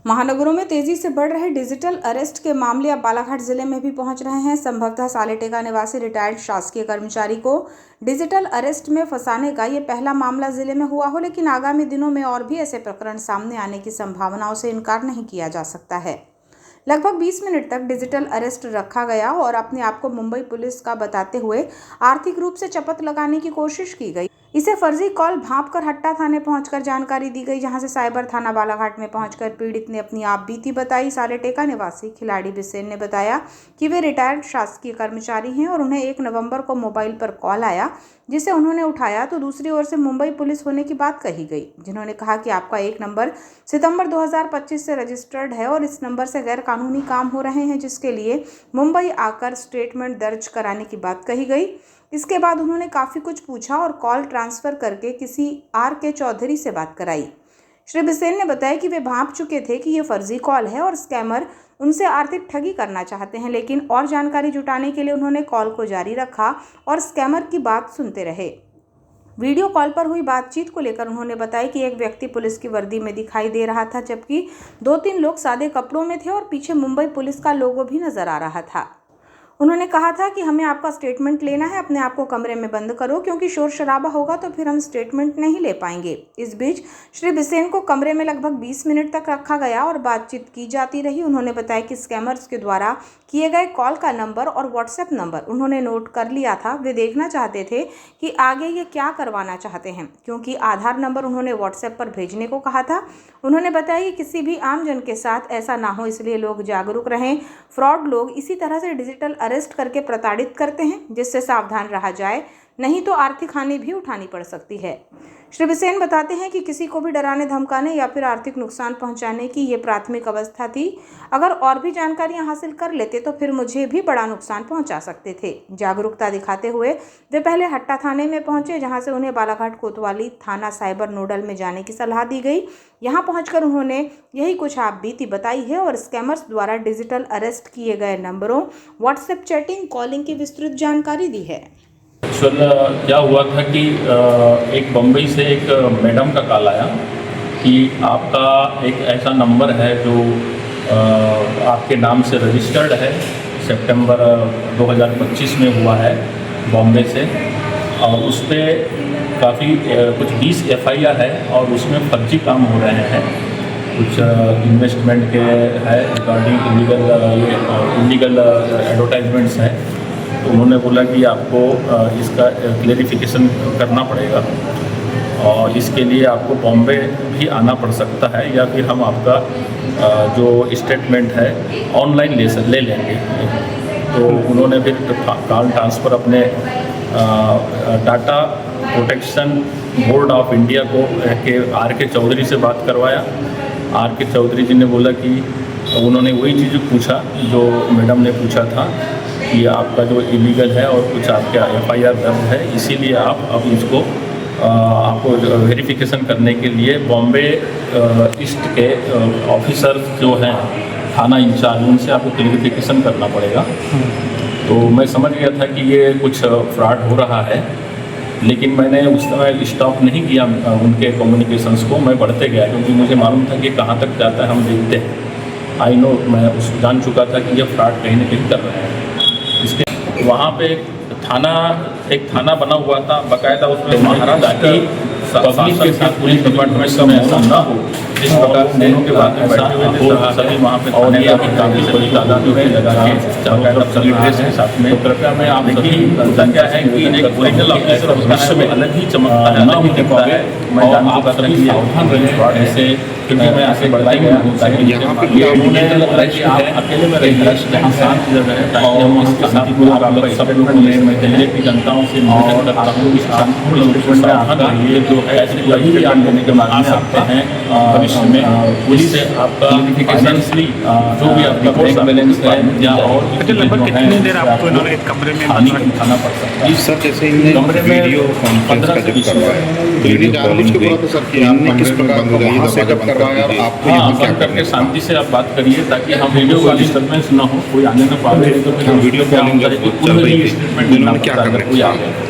महानगरों में तेजी से बढ़ रहे डिजिटल अरेस्ट के मामले अब बालाघाट जिले में भी पहुंच रहे हैं। संभवतः सालेटेका निवासी रिटायर्ड शासकीय कर्मचारी को डिजिटल अरेस्ट में फंसाने का ये पहला मामला जिले में हुआ हो, लेकिन आगामी दिनों में और भी ऐसे प्रकरण सामने आने की संभावनाओं से इनकार नहीं किया जा सकता है। लगभग 20 मिनट तक डिजिटल अरेस्ट रखा गया और अपने आप को मुंबई पुलिस का बताते हुए आर्थिक रूप से चपत लगाने की कोशिश की गई। इसे फर्जी कॉल भांपकर हट्टा थाने पहुंचकर जानकारी दी गई, जहां से साइबर थाना बालाघाट में पहुंचकर पीड़ित ने अपनी आप बीती बताई। सालेटेका निवासी खिलाड़ी बिसेन ने बताया कि वे रिटायर्ड शासकीय कर्मचारी हैं और उन्हें 1 नवंबर को मोबाइल पर कॉल आया, जिसे उन्होंने उठाया तो दूसरी ओर से मुंबई पुलिस होने की बात कही गई, जिन्होंने कहा कि आपका एक नंबर सितंबर 2025 से रजिस्टर्ड है और इस नंबर से गैर कानूनी काम हो रहे हैं, जिसके लिए मुंबई आकर स्टेटमेंट दर्ज कराने की बात कही गई। इसके बाद उन्होंने काफ़ी कुछ पूछा और कॉल ट्रांसफ़र करके किसी R.K. चौधरी से बात कराई। श्री बिसेन ने बताया कि वे भांप चुके थे कि ये फर्जी कॉल है और स्कैमर उनसे आर्थिक ठगी करना चाहते हैं, लेकिन और जानकारी जुटाने के लिए उन्होंने कॉल को जारी रखा और स्कैमर की बात सुनते रहे। वीडियो कॉल पर हुई बातचीत को लेकर उन्होंने बताया कि एक व्यक्ति पुलिस की वर्दी में दिखाई दे रहा था, जबकि 2-3 लोग सादे कपड़ों में थे और पीछे मुंबई पुलिस का लोगो भी नजर आ रहा था। उन्होंने कहा था कि हमें आपका स्टेटमेंट लेना है, अपने आप को कमरे में बंद करो, क्योंकि शोर शराबा होगा तो फिर हम स्टेटमेंट नहीं ले पाएंगे। इस बीच श्री बिसेन को कमरे में लगभग 20 मिनट तक रखा गया और बातचीत की जाती रही। उन्होंने बताया कि स्कैमर्स के द्वारा किए गए कॉल का नंबर और व्हाट्सएप नंबर उन्होंने नोट कर लिया था। वे देखना चाहते थे कि आगे ये क्या करवाना चाहते हैं, क्योंकि आधार नंबर उन्होंने व्हाट्सएप पर भेजने को कहा था। उन्होंने बताया कि किसी भी आम जन के साथ ऐसा ना हो, इसलिए लोग जागरूक रहें। फ्रॉड लोग इसी तरह से डिजिटल अरेस्ट करके प्रताड़ित करते हैं, जिससे सावधान रहा जाए, नहीं तो आर्थिक हानि भी उठानी पड़ सकती है। श्री बिसेन बताते हैं कि किसी को भी डराने धमकाने या फिर आर्थिक नुकसान पहुंचाने की ये प्राथमिक अवस्था थी। अगर और भी जानकारियां हासिल कर लेते तो फिर मुझे भी बड़ा नुकसान पहुंचा सकते थे। जागरूकता दिखाते हुए वे पहले हट्टा थाने में पहुंचे, जहां से उन्हें बालाघाट कोतवाली थाना साइबर नोडल में जाने की सलाह दी गई। यहां पहुंचकर उन्होंने यही कुछ आप बीती बताई है और स्कैमर्स द्वारा डिजिटल अरेस्ट किए गए नंबरों, व्हाट्सएप चैटिंग, कॉलिंग की विस्तृत जानकारी दी है। क्या हुआ था कि एक बम्बई से एक मैडम का कॉल आया कि आपका एक ऐसा नंबर है जो आपके नाम से रजिस्टर्ड है, सितंबर 2025 में हुआ है बॉम्बे से, और उस पर काफ़ी कुछ 20 FIR है और उसमें फर्जी काम हो रहे हैं। कुछ इन्वेस्टमेंट के है रिगार्डिंग इलीगल एडवर्टाइजमेंट्स हैं। तो उन्होंने बोला कि आपको इसका क्लेरिफिकेशन करना पड़ेगा और इसके लिए आपको बॉम्बे भी आना पड़ सकता है, या फिर हम आपका जो स्टेटमेंट है ऑनलाइन ले लेंगे। तो उन्होंने फिर कॉल ट्रांसफ़र अपने data protection board of India को के R.K. चौधरी से बात करवाया। R.K. चौधरी जी ने बोला कि उन्होंने वही चीज़ पूछा जो मैडम ने पूछा था कि आपका जो इलीगल है और कुछ आपके FIR दर्ज है, इसीलिए आप अब इसको आपको वेरिफिकेशन करने के लिए बॉम्बे ईस्ट के ऑफिसर जो हैं थाना इंचार्ज, उनसे आपको क्लेरिफिकेशन करना पड़ेगा। तो मैं समझ गया था कि ये कुछ फ्रॉड हो रहा है, लेकिन मैंने उस समय स्टॉप नहीं किया उनके कम्युनिकेशंस को। मैं बढ़ते गया क्योंकि मुझे मालूम था कि कहाँ तक जाता है, हम देखते हैं। आई नो, मैं उस जान चुका था कि ये फ्रॉड कहीं ना कहीं कर रहे हैं। इसके वहाँ पे एक थाना बना हुआ था बाकायदा, उसमें महाराष्ट्र की पब्लिक के साथ पुलिस डिपार्टमेंट का ऐसा ना हो जिस प्रकार से के बाद ऐसा हो रहा है। सभी वहाँ पे और ये अभी काफ़ी बड़ी तादाद में लगा के बाकायदा सेलिब्रेट है साथ में। तो कृपया मैं आप सभी होता क्या है कि एक ओरिजिनल ऑफिसर विश्व में अलग ही चमकता है, अलग ही दिखता है। मैं जान चुका था कि सावधान रहें ऐसे, क्योंकि मैं आगे बढ़ता गया हूँ ताकि यहाँ पर ये मुझे लग रहा है कि आप अकेले में रहिए, जहाँ शांत जगह है, ताकि हम इसके साथ पूरा सब लोग में दिल्ली की जनताओं से निवेदन करता हूँ कि शांतिपूर्ण लोकेशन में आपका ये जो है ऐसे वही भी आप लेने के बाद आ सकते हैं भविष्य में। पुलिस से आपका क्लियरेंसली जो भी आपका बैंक बैलेंस है या और लगभग कितनी देर आपको इन्होंने कमरे में खाना पड़ सकता है। सर जैसे कमरे में वीडियो कॉन्फ्रेंस का जब करवाया, वीडियो कॉलिंग हुई, सर कि आपने किस प्रकार वहाँ सेटअप करवाया और आपको यहाँ क्या करके शांति से आप बात करिए ताकि हम वीडियो का डिस्टर्बेंस ना हो, कोई आने ना पावे। तो वीडियो कॉलिंग जब चल रही है, स्टेटमेंट देना क्या कर रहे हैं।